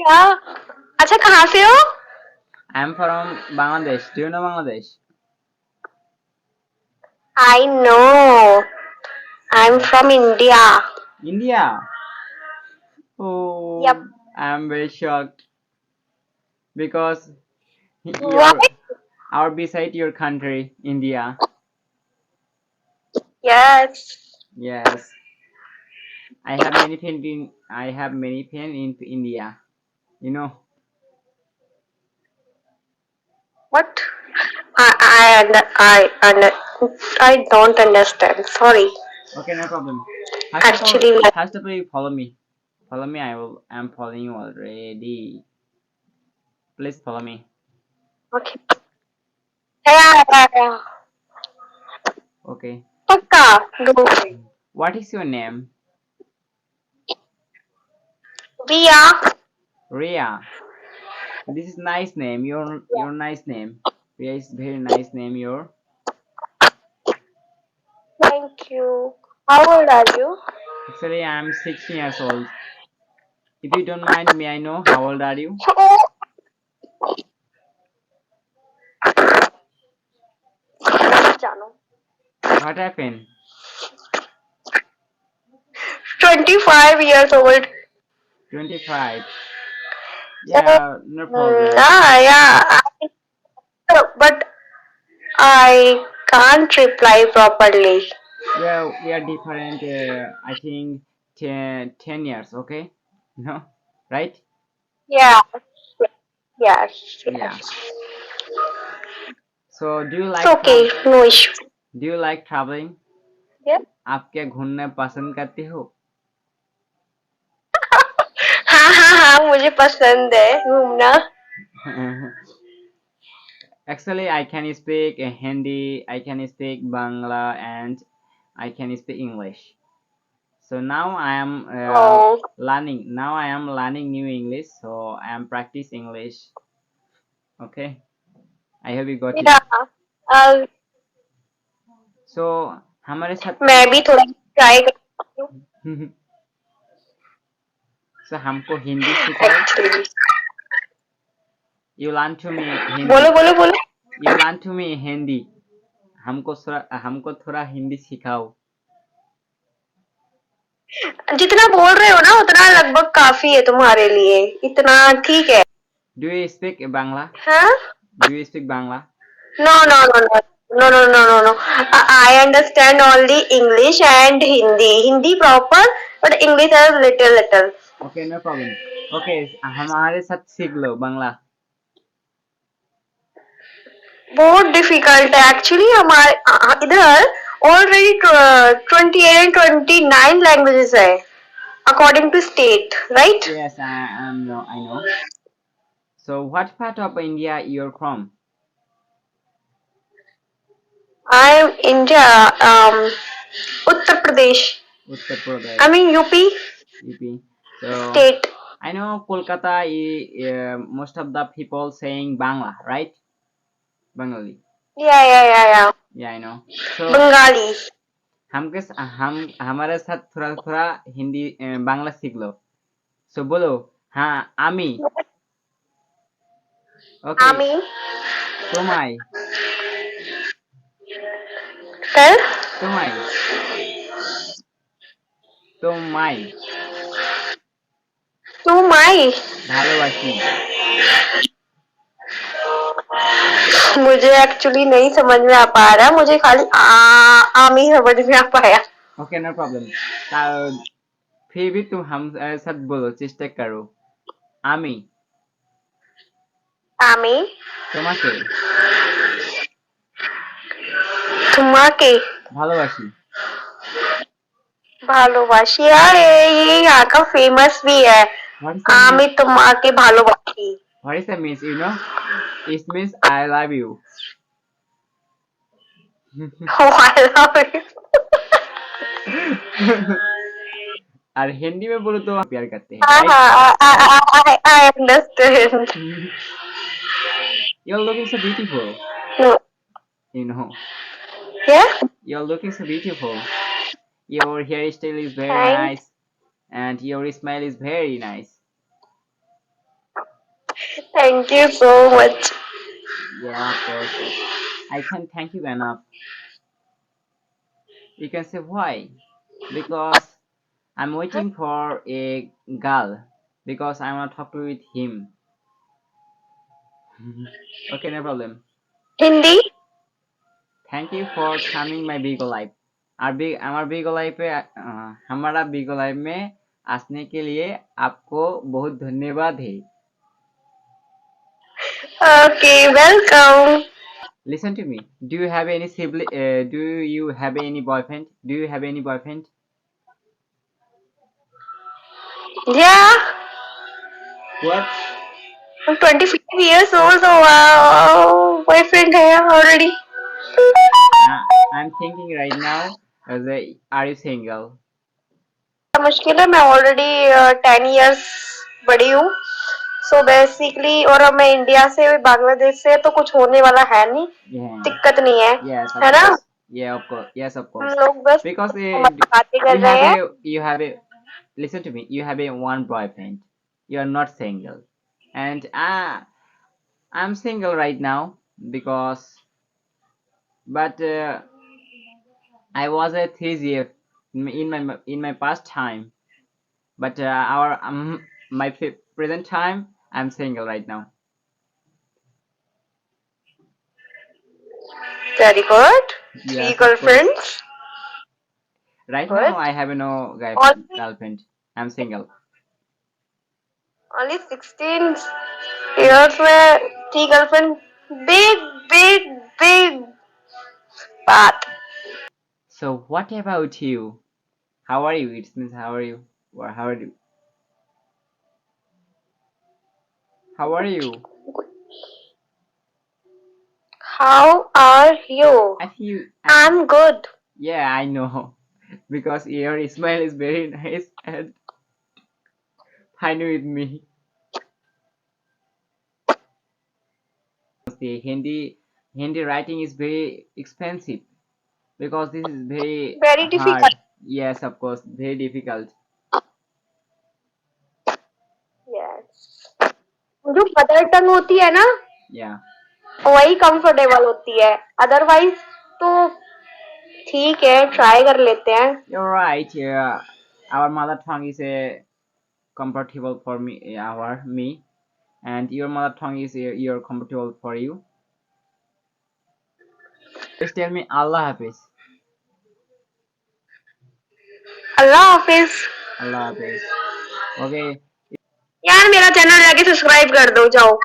हाँ। अच्छा, कहाँ से हो? I'm from Bangladesh. Do you know Bangladesh? I know. I'm from India. India. Yep. Oh, I'm very shocked because Why? you're our beside your country, India. Yes. Yes, I have many friends in India. You know. What? I don't understand. Sorry. Okay, no problem. Actually, First of all, you follow me. Follow me. I'm following you already. Please follow me. okay. Yeah. Okay. पक्का go. What is your name? Ria. Ria. This is nice name. Your nice name. Ria is very nice name. Your Thank you. How old are you? actually I'm 16 years old. If you don't mind, may I know how old are you? जानो. What happened? 25 years old. 25. Yeah, no problem. Yeah. But I can't reply properly. Yeah, we are different. I think 10 years. Okay, no, right? Yeah. Yes. Yeah. Yes. So do you It's like okay. travel? No issue. Do you like traveling? Yeah. आप क्या घूमना पसंद करते हो? हाँ, मुझे पसंद है घूमना. Actually, I can speak Hindi, I can speak Bangla, and I can speak English. So now I am Oh. learning. Now I am learning new English. So I am practice English. Okay. I hope you got it. Yeah. Uh, So हमारे साथ मैं भी थोड़ा try करती हूँ. so हमको हिंदी सिखाओ. Actually. You learn to me Hindi. बोलो बोलो बोलो. You learn to me Hindi. हमको थोड़ा हिंदी सिखाओ. जितना बोल रहे हो ना उतना लगभग काफी है तुम्हारे लिए. इतना ठीक है. Do you speak Bangla? हाँ? Do you speak Bangla? No. No. I understand only English and Hindi. Hindi proper, but English is little. Okay, no problem. Okay, हमारे साथ सीख लो बांग्ला. बहुत डिफिकल्ट है एक्चुअली. हमारे इधर ऑलरेडी 28 and 29 लैंग्वेजेस है according to state, right? Yes, I know. So what part of India you're from? I am India. Uttar Pradesh. Uttar I Pradesh, mean UP UP. So state. I know Kolkata. Most of the people saying Bangla, right? Bengali. या Yeah, I know. So Bengali. हम हमारे साथ थोड़ा थोड़ा हिंदी बांग्ला सीख लो. So बोलो हाँ आमी. Okay, আমি তোমায় স্যার তোমায় তোমায় तुम्हाई. ভালোবাসি. मुझे एक्चुअली नहीं समझ में आ पा रहा. मुझे खाली आमी समझ में आ पाया. Okay, no problem. फिर भी तुम हम साथ बोलो चेष्टा करो. আমি আমি তোমাকে তোমাকে ভালোবাসি. ভালোবাসি. यार ये यहाँ का फेमस भी है. What is the আমি mean? তোমাকে ভালোবাসি. What is the means? You know, it means I love you. Oh, I love you. और हिंदी में बोलो तो प्यार करते हैं, हाँ right? हाँ, I understand. You're looking so beautiful. No. You know, Yeah. you're looking so beautiful. Your hairstyle is very Thanks. nice, and your smile is very nice. Thank you so much. Yeah, of course. I can thank you enough. You can say why? Because I'm waiting for a girl because I want to talk to with him. Okay, no problem. Hindi? Thank you for coming my Bigo life और हमारा बिगो life पे हमारा बिगो life में आने के लिए आपको बहुत धन्यवाद है. Okay, welcome. Listen to me. Do you have any sibling? Do you have any boyfriend? Do you have any boyfriend? Yeah, What? I'm 25 years old, so boyfriend है already. I'm thinking right now. Are you single? मुश्किल है मैं already 10 years बड़ी हूँ so basically और अब मैं India से बांग्लादेश से तो कुछ होने वाला है नहीं Yeah. दिक्कत नहीं है Yes, of है ना course. Yeah, of course. Yes, of हम course. लोग बस Because बातें कर you रहे have हैं a listen to me. You have a one boyfriend. You are not single, and I'm single right now because but I was a thieves in my past time. But our my present time I'm single right now. Very good three Yes, of course. Girlfriends Right now good I have no only girlfriend. I'm single. Only 16 years में three girlfriend big big big बात So what about you? How are you? It means how are you? Or how are you? How are you? How are you I think you. I am good Yeah, I know. Because your smile is very nice and fine with me. The Hindi writing is very expensive because this is very very hard. Difficult Yes, of course, very difficult. Yes जो mother tongue होती है ना Yeah, वही comfortable होती है otherwise तो ठीक है ट्राई कर लेते हैं you're right. Yeah, our mother tongue is a comfortable for me, our me, and your mother tongue is your comfortable for you. Just tell me Allah Hafiz. Allah Hafiz Allah Hafiz. Okay. यार मेरा channel जाके subscribe कर दो जाओ